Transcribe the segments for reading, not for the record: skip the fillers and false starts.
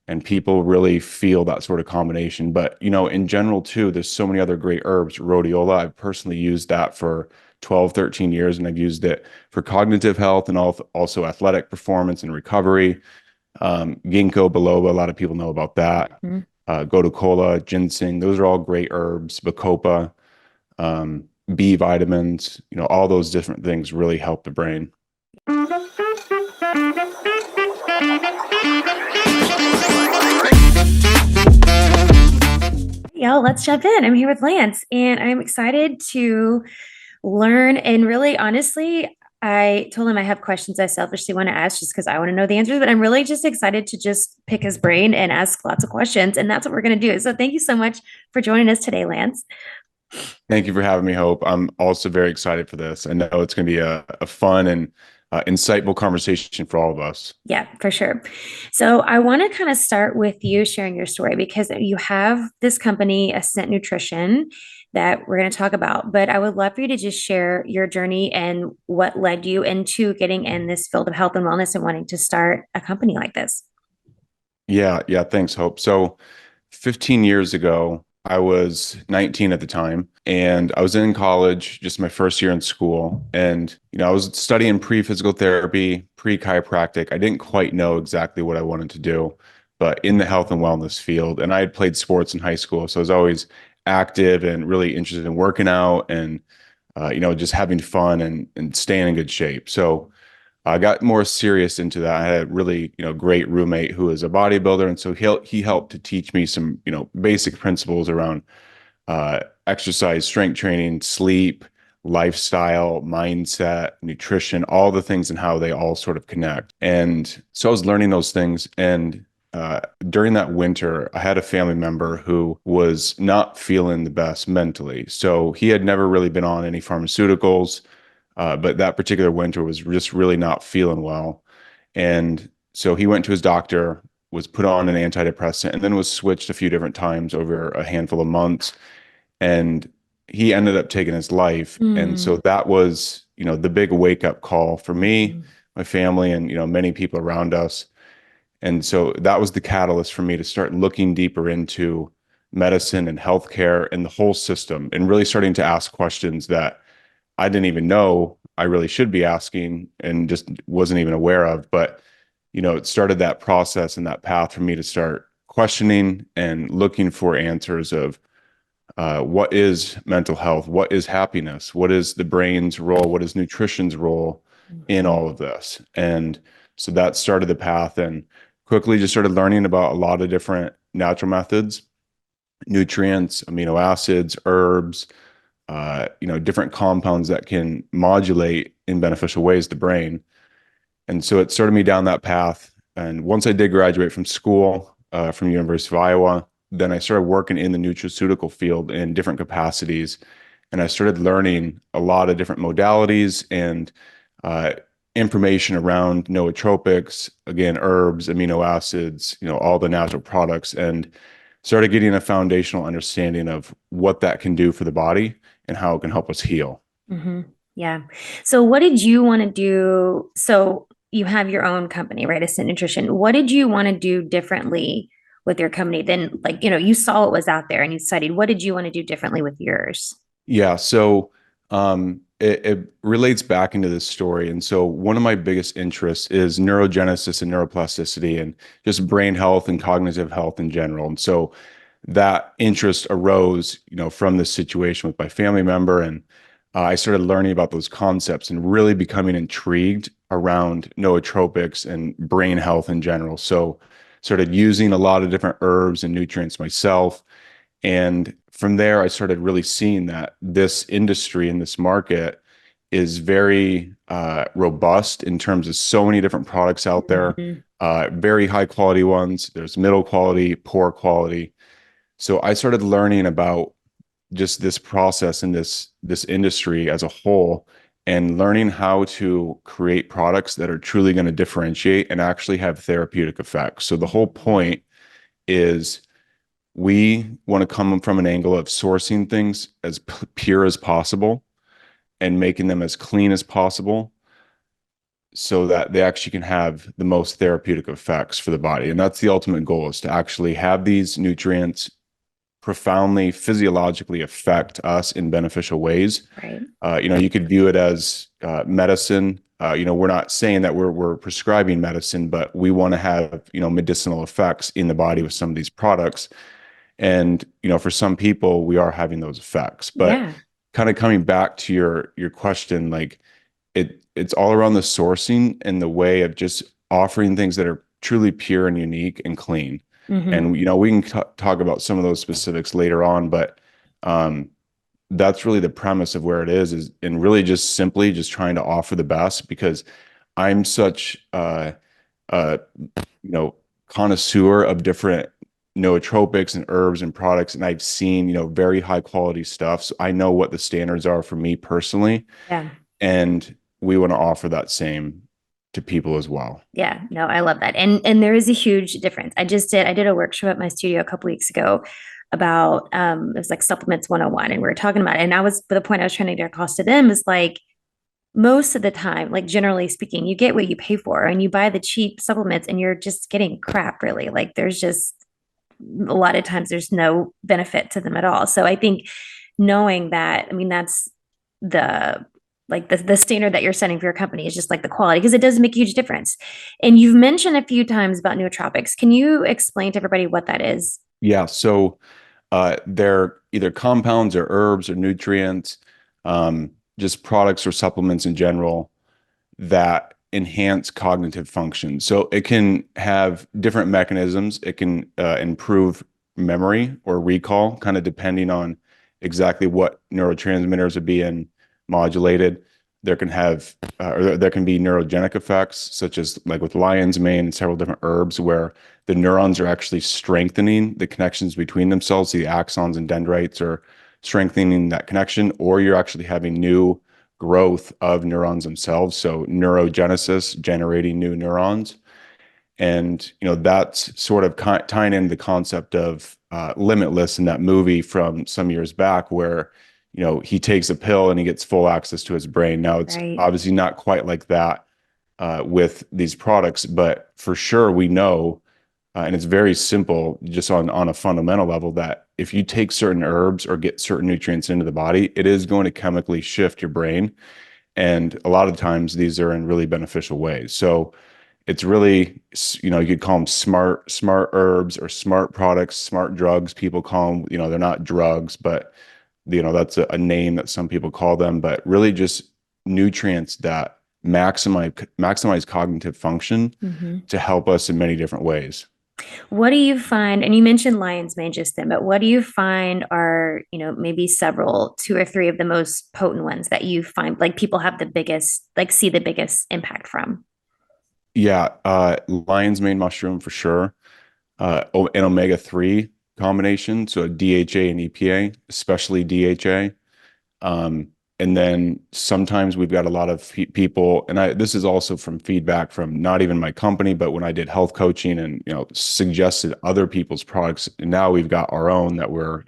and people really feel that sort of combination. But, in general too, there's so many other great herbs. Rhodiola, I've personally used that for 12, 13 years, and I've used it for cognitive health and also athletic performance and recovery. Ginkgo biloba, a lot of people know about that. Mhm. Gotu kola, ginseng, those are all great herbs. Bacopa, B vitamins, all those different things really help the brain. Yo, let's jump in. I'm here with Lance, and I'm excited to learn. And really, honestly, I told him I have questions I selfishly want to ask just because I want to know the answers, but I'm really just excited to just pick his brain and ask lots of questions. And that's what we're going to do. So thank you so much for joining us today, Lance. Thank you for having me, Hope. I'm also very excited for this. I know it's going to be a fun and insightful conversation for all of us. Yeah, for sure. So I want to kind of start with you sharing your story because you have this company, Ascent Nutrition, that we're going to talk about. But I would love for you to just share your journey and what led you into getting in this field of health and wellness and wanting to start a company like this. Yeah, yeah, thanks, Hope. So 15 years ago, I was 19 at the time, and I was in college, just my first year in school. And, I was studying pre-physical therapy, pre-chiropractic. I didn't quite know exactly what I wanted to do, but in the health and wellness field. And I had played sports in high school, so I was always active and really interested in working out and, just having fun and staying in good shape. So I got more serious into that. I had a really, great roommate who was a bodybuilder, and so he helped to teach me some, basic principles around exercise, strength training, sleep, lifestyle, mindset, nutrition, all the things and how they all sort of connect. And so I was learning those things. And during that winter, I had a family member who was not feeling the best mentally. So he had never really been on any pharmaceuticals, but that particular winter was just really not feeling well. And so he went to his doctor, was put on an antidepressant, and then was switched a few different times over a handful of months. And he ended up taking his life. And so Mm, that was, the big wake up call for me, mhm, my family, and, many people around us. And so that was the catalyst for me to start looking deeper into medicine and healthcare and the whole system and really starting to ask questions that I didn't even know I really should be asking and just wasn't even aware of. But, it started that process and that path for me to start questioning and looking for answers of what is mental health? What is happiness? What is the brain's role? What is nutrition's role in mhm, all of this? And so that started the path and quickly just started learning about a lot of different natural methods, nutrients, amino acids, herbs, different compounds that can modulate in beneficial ways the brain. And so it started me down that path. And once I did graduate from school, from University of Iowa, then I started working in the nutraceutical field in different capacities. And I started learning a lot of different modalities and uh, information around nootropics, again, herbs, amino acids, all the natural products, and started getting a foundational understanding of what that can do for the body and how it can help us heal. mhm. Yeah. So what did you want to do? So you have your own company, right? Ascent Nutrition. What did you want to do differently with your company than like, you saw what was out there and you studied. What did you want to do differently with yours? Yeah, so it relates back into this story. And so one of my biggest interests is neurogenesis and neuroplasticity and just brain health and cognitive health in general. And so that interest arose, from this situation with my family member. And I started learning about those concepts and really becoming intrigued around nootropics and brain health in general. So started using a lot of different herbs and nutrients myself, and from there, I started really seeing that this industry and this market is very robust in terms of so many different products out there, Mhm. very high quality ones. There's middle quality, poor quality. So I started learning about just this process and this industry as a whole, and learning how to create products that are truly going to differentiate and actually have therapeutic effects. So the whole point is we want to come from an angle of sourcing things as pure as possible and making them as clean as possible so that they actually can have the most therapeutic effects for the body. And that's the ultimate goal, is to actually have these nutrients profoundly physiologically affect us in beneficial ways. Right. You could view it as medicine. We're not saying that we're prescribing medicine, but we want to have, medicinal effects in the body with some of these products. And, for some people, we are having those effects. But Yeah. kind of coming back to your question, like it's all around the sourcing and the way of just offering things that are truly pure and unique and clean. Hmm. And, we can talk about some of those specifics later on, but um, that's really the premise of where it is and really just simply just trying to offer the best, because I'm such uh connoisseur of different nootropics and herbs and products, and I've seen, very high quality stuff, so I know what the standards are for me personally, Yeah. and we want to offer that same to people as well. Yeah, no, I love that. And there is a huge difference. I did a workshop at my studio a couple weeks ago about it was like supplements 101, and we were talking about it. And I was, the point I was trying to get across to them is like, most of the time, like generally speaking, you get what you pay for, and you buy the cheap supplements and you're just getting crap, really. Like there's just a lot of times there's no benefit to them at all. So I think knowing that, I mean, that's the the standard that you're setting for your company is just like the quality, because it does make a huge difference. And you've mentioned a few times about nootropics. Can you explain to everybody what that is? Yeah, so they're either compounds or herbs or nutrients, just products or supplements in general that enhance cognitive function. So it can have different mechanisms. It can improve memory or recall, kind of depending on exactly what neurotransmitters are being modulated. There can have, or there can be neurogenic effects, such as like with lion's mane and several different herbs, where the neurons are actually strengthening the connections between themselves. The axons and dendrites are strengthening that connection, or you're actually having new growth of neurons themselves. So neurogenesis, generating new neurons. And, that's sort of tying in the concept of Limitless in that movie from some years back, where, he takes a pill and he gets full access to his brain. Now, it's Right. obviously not quite like that with these products, but for sure we know, and it's very simple, just on a fundamental level, that if you take certain herbs or get certain nutrients into the body, it is going to chemically shift your brain. And a lot of times these are in really beneficial ways. So it's really, you could call them smart herbs or smart products, smart drugs. People call them, they're not drugs, but that's a name that some people call them, but really just nutrients that maximize cognitive function Hmm. to help us in many different ways. What do you find? And you mentioned lion's mane just then, but what do you find are, maybe several, two or three of the most potent ones that you find like people have the biggest, like see the biggest impact from? Yeah, lion's mane mushroom for sure. An omega-3 combination, so DHA and EPA, especially DHA. Um, and then sometimes we've got a lot of people, and this is also from feedback from not even my company, but when I did health coaching and, suggested other people's products, and now we've got our own that we're,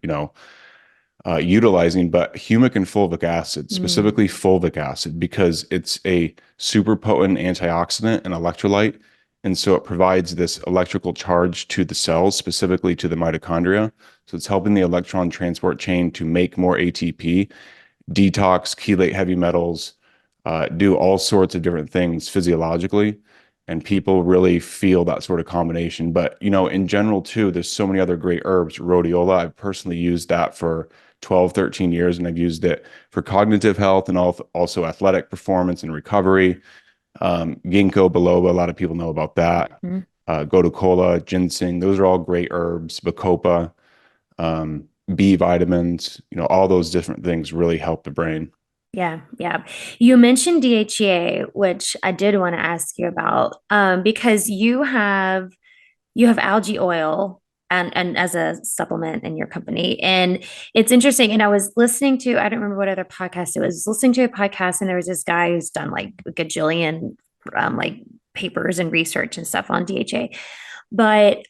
utilizing, but humic and fulvic acid, Mm. specifically fulvic acid, because it's a super potent antioxidant and electrolyte. And so it provides this electrical charge to the cells, specifically to the mitochondria. So it's helping the electron transport chain to make more ATP, detox, chelate heavy metals, do all sorts of different things physiologically. And people really feel that sort of combination. But, in general, too, there's so many other great herbs. Rhodiola, I've personally used that for 12, 13 years, and I've used it for cognitive health and also athletic performance and recovery. Ginkgo biloba, a lot of people know about that. Mhm. Gotu kola, ginseng, those are all great herbs. Bacopa, B vitamins, all those different things really help the brain. Yeah, yeah. You mentioned DHEA, which I did want to ask you about, because you have algae oil and as a supplement in your company. And it's interesting. And I was listening to, I don't remember what other podcast it was, listening to a podcast, and there was this guy who's done like a gajillion like papers and research and stuff on DHA. But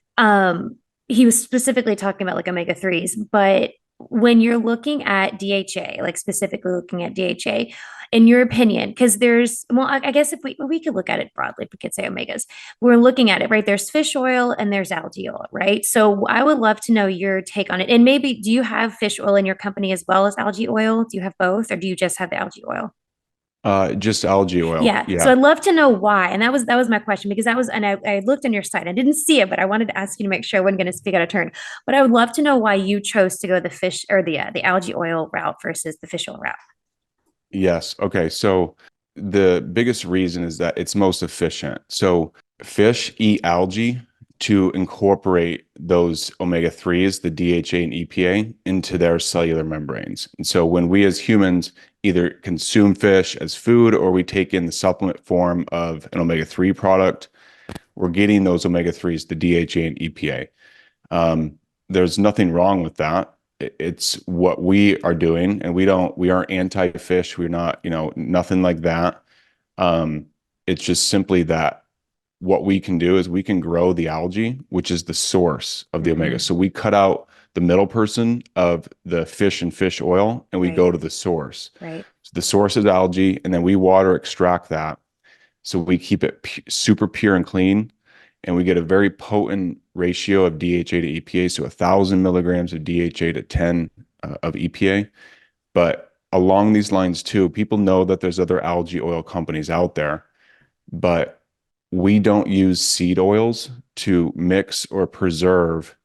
he was specifically talking about like omega 3s. But when you're looking at DHA, like specifically looking at DHA, in your opinion, because well, I guess if we could look at it broadly, if we could say omegas, we're looking at it, right? There's fish oil and there's algae oil, right? So I would love to know your take on it. And maybe do you have fish oil in your company as well as algae oil? Do you have both, or do you just have the algae oil? Just algae oil. Yeah. So Yeah. I'd love to know why. And that was my question because and I looked on your site. I didn't see it, but I wanted to ask you to make sure I wasn't going to speak out of turn. But I would love to know why you chose to go the fish or the algae oil route versus the fish oil route. Yes. Okay. So the biggest reason is that it's most efficient. So fish eat algae to incorporate those omega-3s, the DHA and EPA, into their cellular membranes. And so when we as humans either consume fish as food or we take in the supplement form of an omega-3 product, we're getting those omega-3s, the DHA and EPA. There's nothing wrong with that. It's what we are doing, and we aren't anti-fish. We're not, nothing like that. It's just simply that what we can do is we can grow the algae, which is the source of the omega. Mm-hmm. So we cut out the middle person of the fish and fish oil, and we Right. go to the source. Right. So the source is algae, and then we water extract that. So we keep it super pure and clean, and we get a very potent ratio of DHA to EPA. So 1,000 milligrams of DHA to 10 of EPA. But along these lines too, people know that there's other algae oil companies out there, but we don't use seed oils to mix or preserve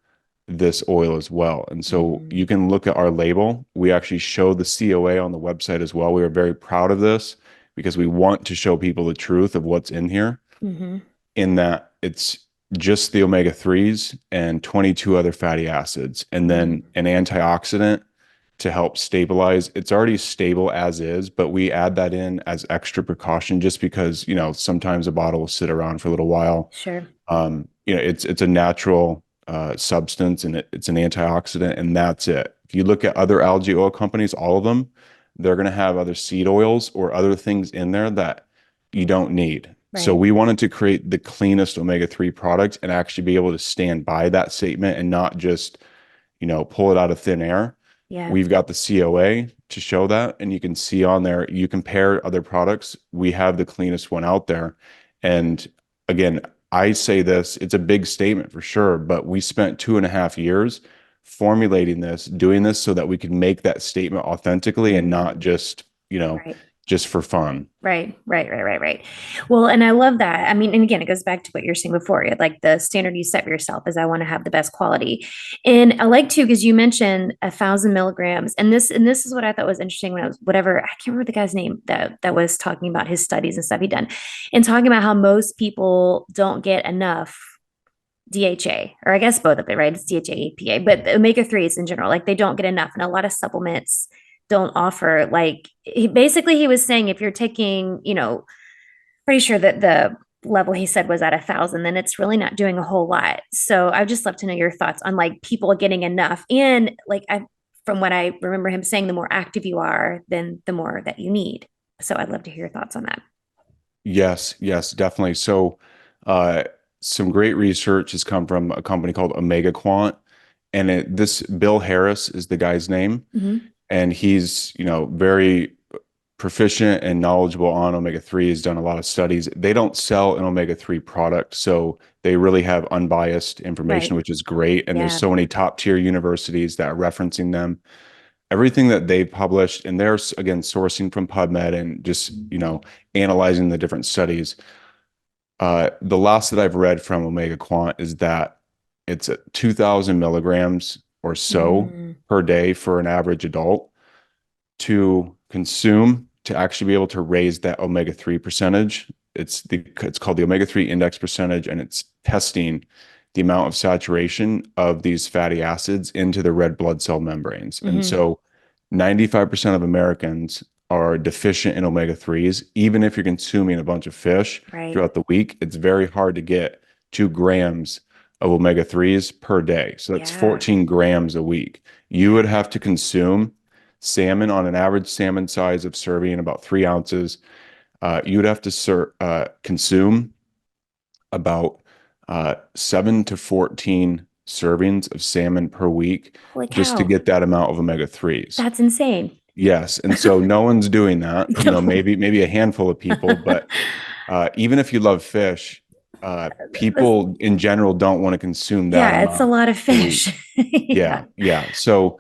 this oil as well. And so Mm-hmm. you can look at our label. We actually show the COA on the website as well. We are very proud of this because we want to show people the truth of what's in here, Mm-hmm. in that it's just the omega 3s and 22 other fatty acids, and then Mm-hmm. an antioxidant to help stabilize. It's already stable as is, but we add that in as extra precaution just because, sometimes a bottle will sit around for a little while. Sure. It's a natural substance, and it's an antioxidant, and that's it. If you look at other algae oil companies, all of them, they're going to have other seed oils or other things in there that you don't need. So Right. we wanted to create the cleanest omega-3 product and actually be able to stand by that statement and not just, pull it out of thin air. Yeah. We've got the COA to show that, and you can see on there, you compare other products, we have the cleanest one out there. And again, I say this, it's a big statement for sure, but we spent 2.5 years formulating this, doing this so that we could make that statement authentically and not Mm-hmm. just, Right. just for fun. Right, right, right, right, right. Well, and I love that. I mean, and again, it goes back to what you're saying before. Like the standard you set for yourself is I want to have the best quality. And I like to, because you mentioned 1,000 milligrams. And this is what I thought was interesting when I was whatever, I can't remember the guy's name that was talking about his studies and stuff he done and talking about how most people don't get enough DHA, or I guess both of it, right? It's DHA, EPA, but the omega 3s in general, like they don't get enough. And a lot of supplements don't offer, like, he was saying if you're taking, pretty sure that the level he said was at 1,000, then it's really not doing a whole lot. So I'd just love to know your thoughts on like people getting enough. And like, from what I remember him saying, the more active you are, then the more that you need. So I'd love to hear your thoughts on that. Yes, yes, definitely. So, uh, some great research has come from a company called Omega Quant, and this Bill Harris is the guy's name, Mm-hmm. and he's very proficient and knowledgeable on omega-3. He's done a lot of studies. They don't sell an omega-3 product, so they really have unbiased information, Right. which is great. And there's Yeah. so many top tier universities that are referencing them. Everything that they've published, and they're again sourcing from PubMed and just analyzing the different studies. The last that I've read from Omega Quant is that it's at 2,000 milligrams or so Mm, per day for an average adult to consume to actually be able to raise that omega-3 percentage. It's called the omega-3 index percentage, and it's testing the amount of saturation of these fatty acids into the red blood cell membranes. And mm-hmm. so 95% of Americans are deficient in omega-3s. Even if you're consuming a bunch of fish Right. throughout the week, it's very hard to get 2 grams of omega-3s per day. So that's Yeah. 14 grams a week. You Yeah. would have to consume salmon on an average salmon size of serving about 3 ounces. You'd have to consume about 7 to 14 servings of salmon per week Holy just to cow. get that amount of omega 3s. That's insane. Yes. And so no one's doing that. No. Maybe a handful of people, but even if you love fish, This- people in general don't want to consume that yeah, it's a amount lot of a week. fish. Yeah. Yeah, yeah. So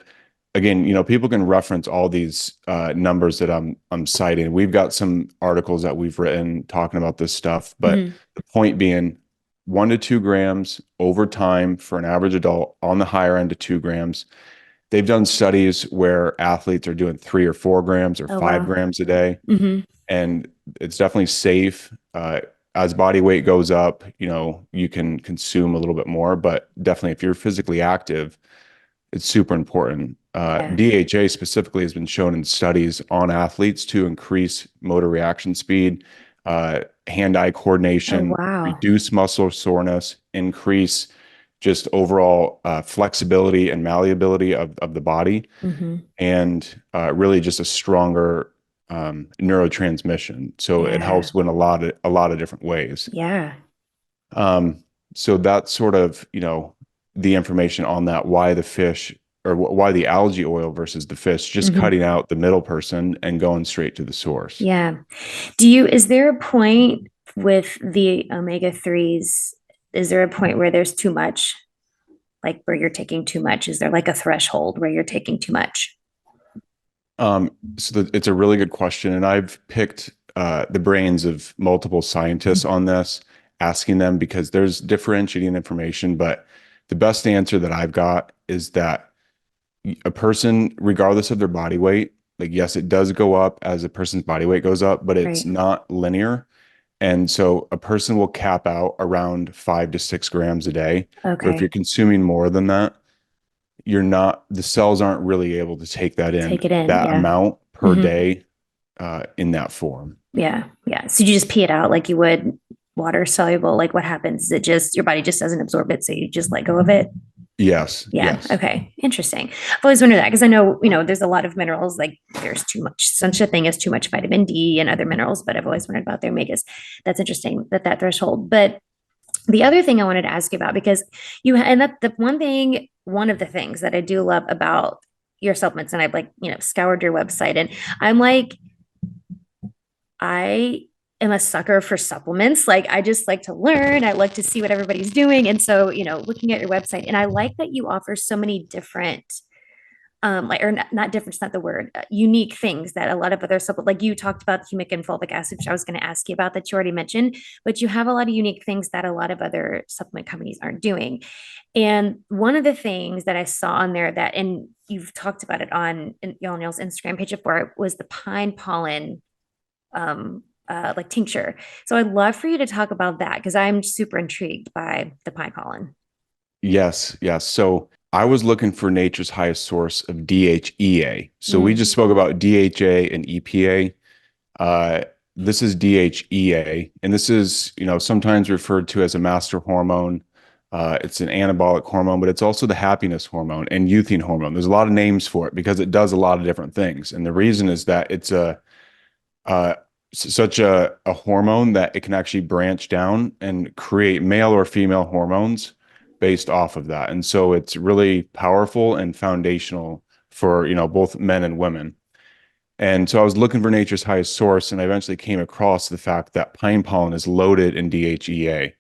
again, people can reference all these numbers that I'm citing. We've got some articles that we've written talking about this stuff, but Mhm. the point being 1 to 2 grams over time for an average adult on the higher end to 2 grams. They've done studies where athletes are doing 3 or 4 grams or Oh, five wow. grams a day, Hmm. and it's definitely safe. As body weight goes up, you can consume a little bit more, but definitely if you're physically active, it's super important. Yeah. DHA specifically has been shown in studies on athletes to increase motor reaction speed, hand-eye Oh, coordination, wow. reduce muscle soreness, increase just overall flexibility and malleability of the body, Hmm. and really just a stronger neurotransmission. So it Yeah. helps in a lot of different ways. Yeah. Um, so that's sort of, the information on that, why the fish or why the algae oil versus the fish, just Hmm. cutting out the middle person and going straight to the source. Yeah. Is there a point with the omega 3s? Is there a point where there's too much, like where you're taking too much? Is there like a threshold where you're taking too much? It's a really good question. And I've picked the brains of multiple scientists on this, asking them because there's differentiating information. But the best answer that I've got is that a person, regardless of their body weight, like, yes, it does go up as a person's body weight goes up, but it's Right. not linear. And so a person will cap out around 5 to 6 grams a day. But if you're Okay. consuming more than that, the cells aren't really able to take that in, Take it in. that Yeah. amount per Hmm. day in that form. Yeah. Yeah. So you just pee it out like you would water soluble. Like what happens? Is it just your body just doesn't absorb it? So you just let go of it? Yes, Yeah. yes. Okay. Interesting. I've always wondered that because I know, there's a lot of minerals, like there's too much, such a thing as too much vitamin D and other minerals, but I've always wondered about the omegas. That's interesting that threshold. But the other thing I wanted to ask you about, because and that one of the things that I do love about your supplements, and I've like, scoured your website and I'm like, I am a sucker for supplements. Like I just like to learn. I like to see what everybody's doing. And so, looking at your website, and I like that you offer so many different like or not different, it's not the word, unique things that a lot of other supplements, like you talked about humic and fulvic acid, which I was going to ask you about that you already mentioned, but you have a lot of unique things that a lot of other supplement companies aren't doing. And one of the things that I saw on there that, and you've talked about it on y'all's Instagram page before, was the pine pollen like tincture. So I'd love for you to talk about that because I'm super intrigued by the pine pollen. Yes, yes. So I was looking for nature's highest source of DHEA. So we Mm, just spoke about DHA and EPA. Uh, this is DHEA, and this is, sometimes referred to as a master hormone. It's an anabolic hormone, but it's also the happiness hormone and youthing hormone. There's a lot of names for it because it does a lot of different things. And the reason is that it's uh, such a hormone that it can actually branch down and create male or female hormones based off of that. And so it's really powerful and foundational for, both men and women. And so I was looking for nature's highest source, and I eventually came across the fact that pine pollen is loaded in DHEA.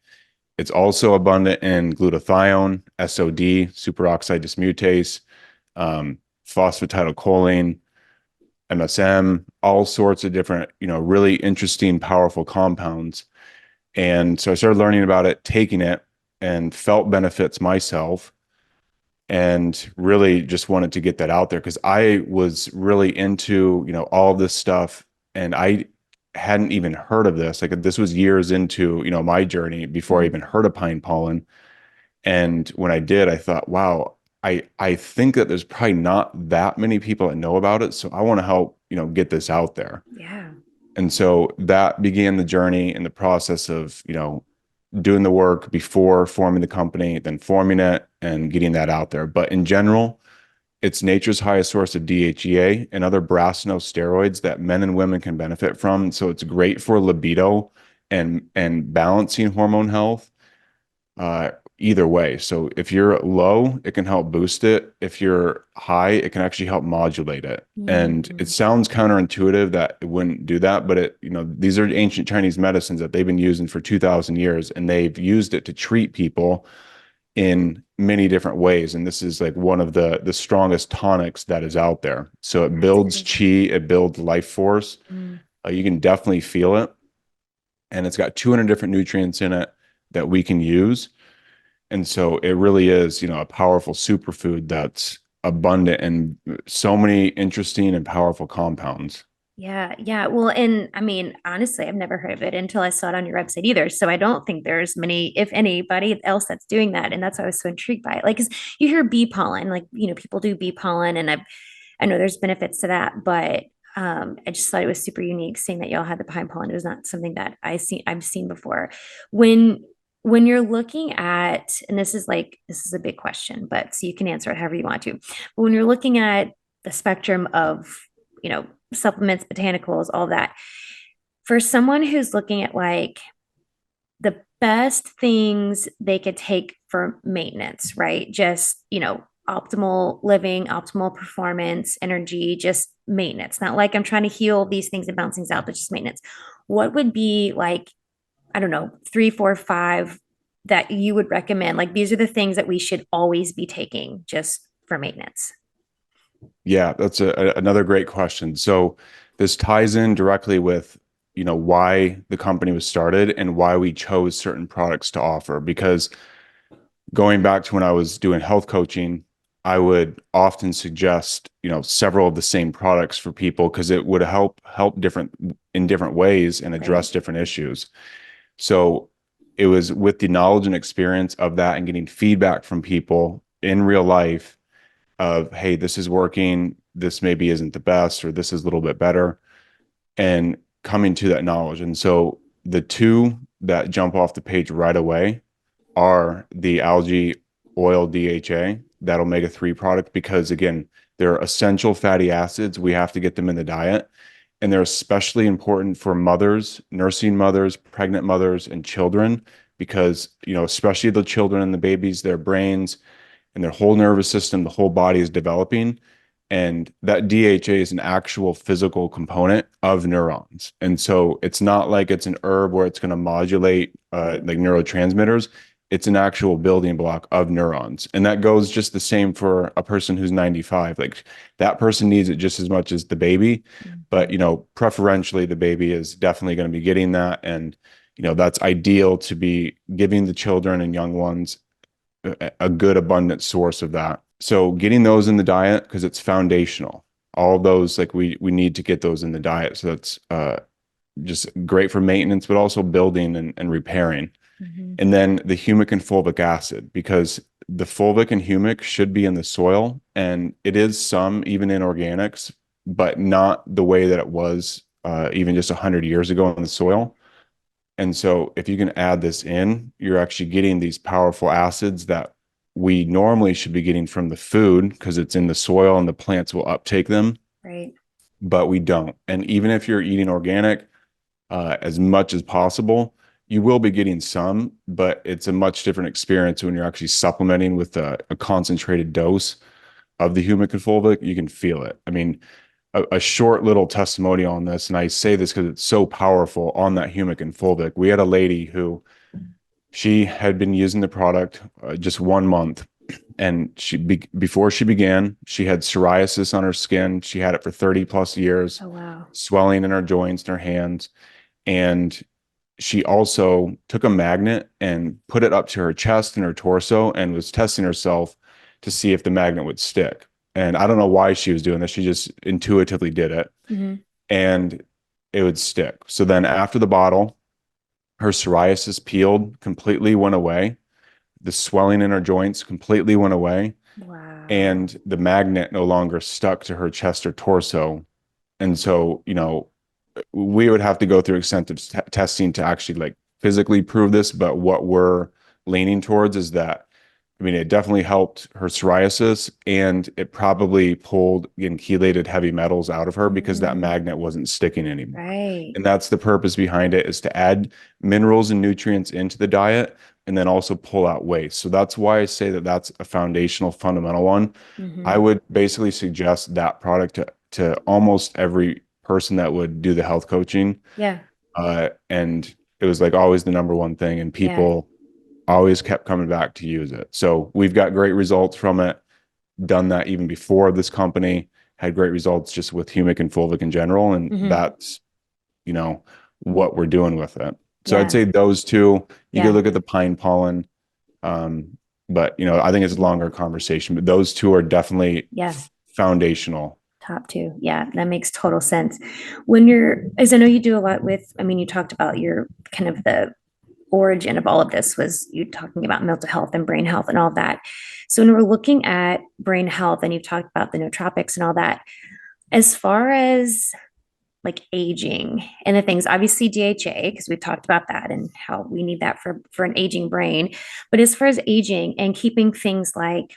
It's also abundant in glutathione, SOD, superoxide dismutase, phosphatidylcholine, MSM, all sorts of different, really interesting, powerful compounds. And so I started learning about it, taking it, and felt benefits myself, and really just wanted to get that out there because I was really into, all of this stuff, and I hadn't even heard of this. Like this was years into, my journey before I mm, even heard of pine pollen. And when I did, I thought, wow, I think that there's probably not that many people that know about it. So I want to help, get this out there. yeah. And so that began the journey and the process of, doing the work before forming the company, then forming it and getting that out there. But in general, it's nature's highest source of DHEA and other steroids that men and women can benefit from. So it's great for libido and balancing hormone health. either way. So if you're low, it can help boost it. If you're high, it can actually help modulate it. And it Mm, sounds counterintuitive that it wouldn't do that, but these are ancient Chinese medicines that they've been using for 2000 years, and they've used it to treat people in many different ways. And this is like one of the strongest tonics that is out there. So it that's builds crazy. chi, it builds life force. Mm. You can definitely feel it. And it's got 200 different nutrients in it that we can use. And so it really is, a powerful superfood that's abundant in so many interesting and powerful compounds. Yeah, yeah. Well, and I mean, honestly, I've never heard of it until I saw it on your website either. So I don't think there's many, if anybody else that's doing that. And that's why I was so intrigued by it. Like, 'cause you hear bee pollen, like, people do bee pollen, and I know there's benefits to that, but I just thought it was super unique seeing that y'all had the pine pollen. It was not something that I've seen before. When when you're looking at, and this is a big question, but so you can answer it however you want to. But when you're looking at the spectrum of, supplements, botanicals, all that, for someone who's looking at like the best things they could take for maintenance, right? Just, optimal living, optimal performance, energy, just maintenance. Not like I'm trying to heal these things and bounce things out, but just maintenance. What would be like, I don't know, three, four, five that you would recommend? Like these are the things that we should always be taking just for maintenance. Yeah, that's another great question. So this ties in directly with, why the company was started and why we chose certain products to offer. Because going back to when I was doing health coaching, I would often suggest, several of the same products for people because it would help different in different ways and Right. address different issues. So it was with the knowledge and experience of that and getting feedback from people in real life of, hey, this is working, this maybe isn't the best, or this is a little bit better, and coming to that knowledge. And so the two that jump off the page right away are the algae oil DHA, that omega-3 product, because again, they're essential fatty acids. We have to get them in the diet. And they're especially important for mothers, nursing mothers, pregnant mothers, and children, because, especially the children and the babies, their brains and their whole nervous system, the whole body is developing. And that DHA is an actual physical component of neurons. And so it's not like it's an herb where it's going to modulate Right. like neurotransmitters. It's an actual building block of neurons. And that goes just the same for a person who's 95. Like that person needs it just as much as the baby. But, Mhm. preferentially the baby is definitely going to be getting that. And, that's ideal to be giving the children and young ones a good abundant source of that. So getting those in the diet, because it's foundational. All of those, like we need to get those in the diet. So that's just great for maintenance, but also building and repairing. Mhm. And then the humic and fulvic acid, because the fulvic and humic should be in the soil, and it is some even in organics, but not the way that it was even just 100 years ago in the soil. And so if you can add this in, you're actually getting these powerful acids that we normally should be getting from the food because it's in the soil and the plants will uptake them, Right. but we don't. And even if you're eating organic as much as possible, you will be getting some, but it's a much different experience when you're actually supplementing with a concentrated dose of the humic and fulvic. You can feel it. I mean, a short little testimonial on this, and I say this because it's so powerful on that humic and fulvic. We had a lady who she had been using the product just 1 month, and before she began, she had psoriasis on her skin. She had it for 30 plus years, Oh, wow. swelling in her joints and her hands, and she also took a magnet and put it up to her chest and her torso and was testing herself to see if the magnet would stick. And I don't know why she was doing this. She just intuitively did it Mhm. and it would stick. So then after the bottle, her psoriasis peeled, completely went away. The swelling in her joints completely went away. Wow. And the magnet no longer stuck to her chest or torso. And so, we would have to go through extensive testing to actually like physically prove this. But what we're leaning towards is that, I mean, it definitely helped her psoriasis, and it probably pulled and chelated heavy metals out of her because that Mm, magnet wasn't sticking anymore. right. And that's the purpose behind it, is to add minerals and nutrients into the diet, and then also pull out waste. So that's why I say that that's a foundational fundamental one. I Hmm. would basically suggest that product to almost every person that would do the health coaching. Yeah. And it was like always the number one thing, and Yeah. people always kept coming back to use it. So we've got great results from it. Done that even before this company, had great results just with humic and fulvic in general. And Hmm. that's, you know, what we're doing with it. So I'd Yeah. say those two. You could Yeah. look at the pine pollen. But I think it's a longer conversation, but those two are definitely Yeah. foundational. Top two. Yeah, that makes total sense. When you're, as I know you do a lot with, I mean, you talked about your kind of the origin of all of this was you talking about mental health and brain health and all of that. So when we're looking at brain health and you've talked about the nootropics and all that, as far as like aging and the things, obviously DHA, because we've talked about that and how we need that for an aging brain. But as far as aging and keeping things like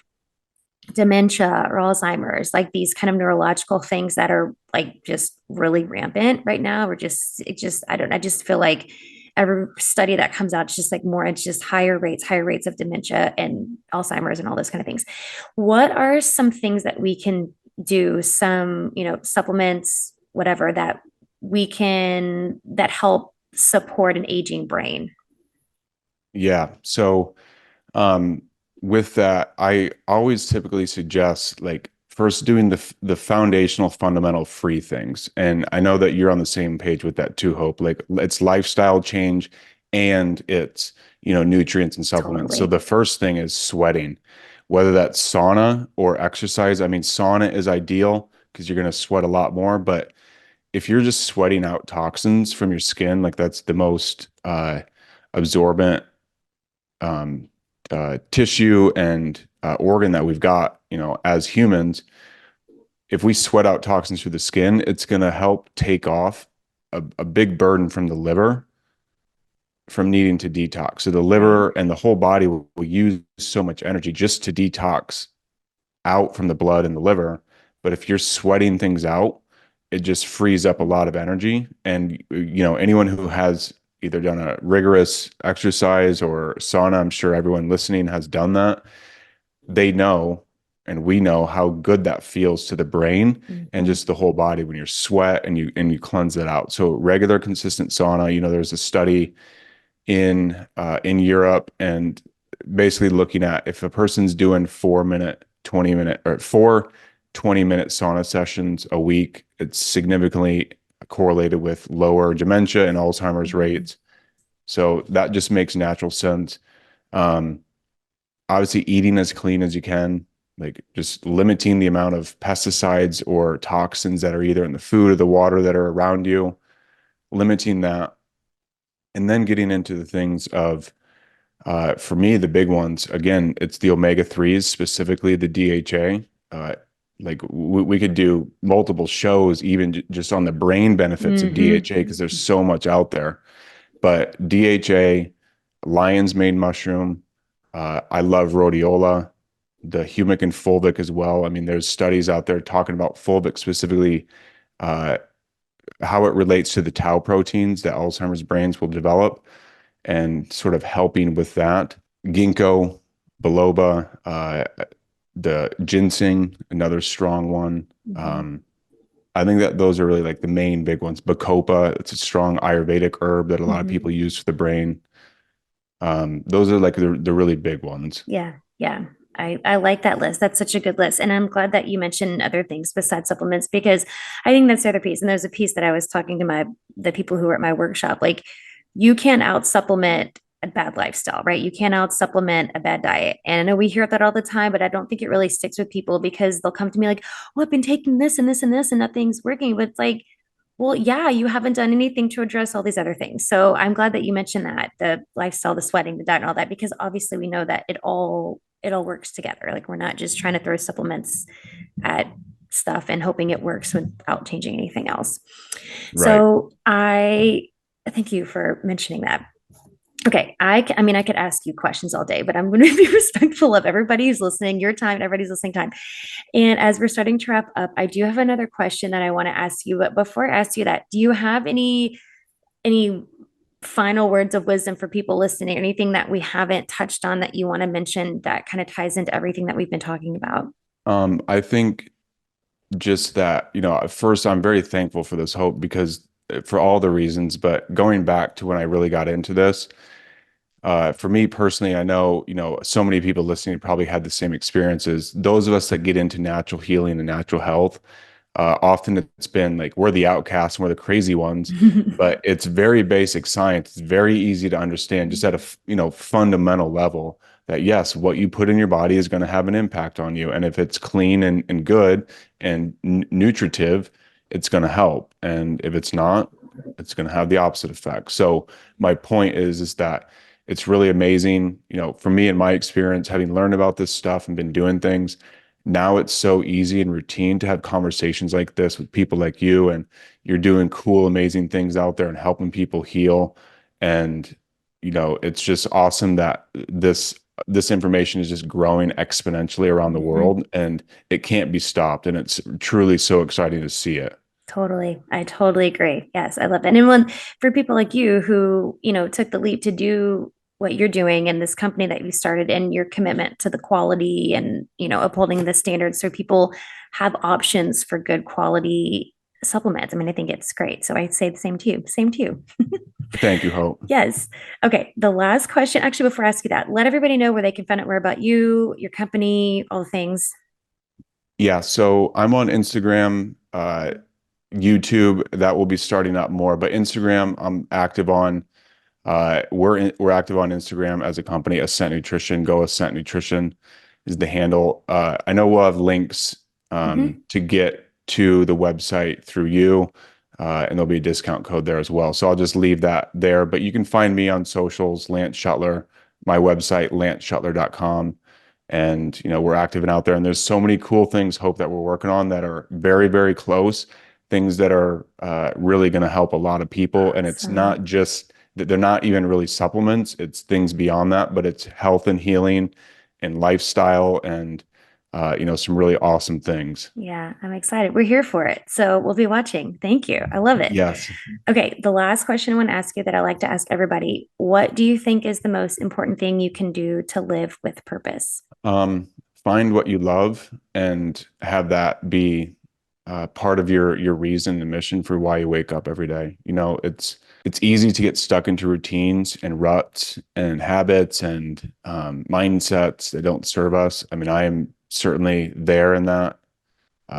dementia or Alzheimer's, like these kind of neurological things that are like just really rampant right now, or just, it just, I don't, I just feel like every study that comes out, it's just like more, it's just higher rates of dementia and Alzheimer's and all those kind of things. What are some things that we can do, some, supplements, whatever, that we can, that help support an aging brain? Yeah. So Um, with that, I always typically suggest like first doing the foundational fundamental free things. And I know that you're on the same page with that too, Hope. Like it's lifestyle change and it's, nutrients and supplements. So Totally. the first thing is sweating, whether that's sauna or exercise. I mean, sauna is ideal because you're going to sweat a lot more, but if you're just sweating out toxins from your skin, like that's the most absorbent um, tissue and organ that we've got, as humans. If we sweat out toxins through the skin, it's going to help take off a big burden from the liver from needing to detox. So the Right. liver and the whole body will use so much energy just to detox out from the blood and the liver. But if you're sweating things out, it just frees up a lot of energy. And, anyone who has either done a rigorous exercise or sauna, I'm sure everyone listening has done that. They know, and we know how good that feels to the brain and Mm-hmm. just the whole body when you sweat and you cleanse it out. So regular, consistent sauna. There's a study in Europe, and basically looking at if a person's doing 4 minute, 20 minute, or 4 20-minute sauna sessions a week, it's significantly correlated with lower dementia and Alzheimer's Mm-hmm. rates. So that just makes natural sense. Um, Obviously, eating as clean as you can, like just limiting the amount of pesticides or toxins that are either in the food or the water that are around you, limiting that, and then getting into the things of for me, the big ones, again, it's the omega 3s, specifically the DHA. Like we could do multiple shows, even just on the brain benefits of Mm-hmm. DHA, because there's so much out there. But DHA, lion's mane mushroom, I love rhodiola, the humic and fulvic as well. I mean, there's studies out there talking about fulvic specifically, uh, how it relates to the tau proteins that Alzheimer's brains will develop and sort of helping with that. Ginkgo, biloba, the ginseng, another strong one. Mm-hmm. Um, I think that those are really like the main big ones. Bacopa, it's a strong Ayurvedic herb that a lot of Mm-hmm. people use for the brain. Those are like the really big ones. Yeah, yeah. I like that list. That's such a good list. And I'm glad that you mentioned other things besides supplements, because I think that's the other piece. And there's a piece that I was talking to the people who were at my workshop. Like you can't out supplement a bad lifestyle, right? You can't out supplement a bad diet. And I know we hear that all the time, but I don't think it really sticks with people because they'll come to me like, oh, I've been taking this and this and this and nothing's working. But it's like, well, yeah, you haven't done anything to address all these other things. So I'm glad that you mentioned that, the lifestyle, the sweating, the diet, and all that, because obviously we know that it all works together. Like we're not just trying to throw supplements at stuff and hoping it works without changing anything else. Right. So I thank you for mentioning that. Okay, I mean, I could ask you questions all day, but I'm going to be respectful of everybody who's listening, your time, and everybody's listening time. And as we're starting to wrap up, I do have another question that I want to ask you. But before I ask you that, do you have any final words of wisdom for people listening? Anything that we haven't touched on that you want to mention that kind of ties into everything that we've been talking about? I think just that, at first I'm very thankful for this hope because for all the reasons, but going back to when I really got into this, for me personally, I know, so many people listening probably had the same experiences. Those of us that get into natural healing and natural health, often it's been like we're the outcasts and we're the crazy ones, but it's very basic science. It's very easy to understand just at a fundamental level that yes, what you put in your body is going to have an impact on you. And if it's clean and good and nutritive, it's going to help. And if it's not, it's going to have the opposite effect. So my point is that it's really amazing, for me in my experience, having learned about this stuff and been doing things. Now it's so easy and routine to have conversations like this with people like you, and you're doing cool, amazing things out there and helping people heal. And, it's just awesome that this information is just growing exponentially around the Mhm. world and it can't be stopped. And it's truly so exciting to see it. Totally. I totally agree. Yes, I love that. And when for people like you who, took the leap to do what you're doing and this company that you started and your commitment to the quality and, upholding the standards so people have options for good quality supplements. I mean, I think it's great. So I say the same to you. Same to you. Thank you, Hope. Yes. Okay. The last question, actually, before I ask you that, let everybody know where they can find out more about you, your company, all the things. Yeah, so I'm on Instagram, YouTube, that will be starting up more, but Instagram, I'm active on. We're active on Instagram as a company, Ascent Nutrition. Go Ascent Nutrition is the handle. I know we'll have links Mhm. to get to the website through you, and there'll be a discount code there as well. So I'll just leave that there. But you can find me on socials, Lance Schuttler, my website, lanceschuttler.com. And we're active and out there. And there's so many cool things, Hope, that we're working on that are very, very close. Things that are really going to help a lot of people. And it's Awesome. not just that they're not even really supplements. It's things beyond that, but it's health and healing and lifestyle and some really awesome things. Yeah, I'm excited. We're here for it. So we'll be watching. Thank you. I love it. Yes. Okay, the last question I want to ask you that I like to ask everybody, what do you think is the most important thing you can do to live with purpose? Um, find what you love and have that be part of your reason and mission for why you wake up every day. It's easy to get stuck into routines and ruts and habits and mindsets that don't serve us. I mean, I am certainly there in that,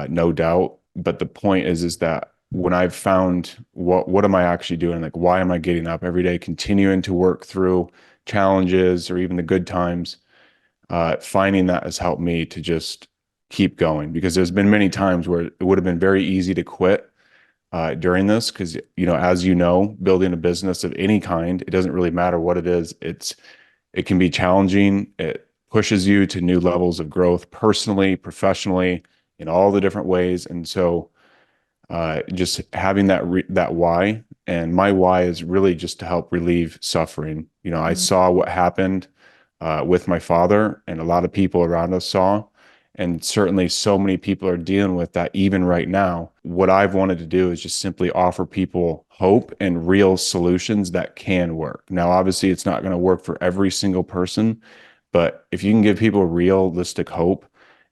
no doubt. But the point is that when I've found what am I actually doing? Like, why am I getting up every day, continuing to work through challenges or even the good times? Finding that has helped me to just keep going because there's been many times where it would have been very easy to quit during this because as building a business of any kind, it doesn't really matter what it is. It can be challenging. It pushes you to new levels of growth personally, professionally, in all the different ways. And so just having that why, and my why is really just to help relieve suffering. I Mm. saw what happened with my father, and a lot of people around us saw, and certainly so many people are dealing with that even right now. What I've wanted to do is just simply offer people hope and real solutions that can work. Now, obviously, it's not going to work for every single person, but if you can give people realistic hope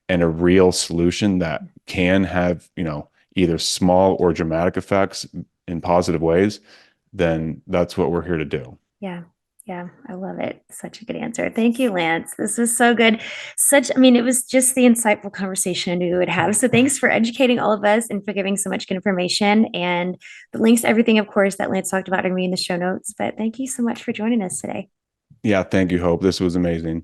and a real solution that can have, either small or dramatic effects in positive ways, then that's what we're here to do. Yeah. Yeah, I love it. Such a good answer. Thank you, Lance. This was so good. I mean, it was just the insightful conversation I knew we would have. So thanks for educating all of us and for giving so much good information. And the links to everything, of course, that Lance talked about are going to be in the show notes. But thank you so much for joining us today. Yeah, thank you, Hope. This was amazing.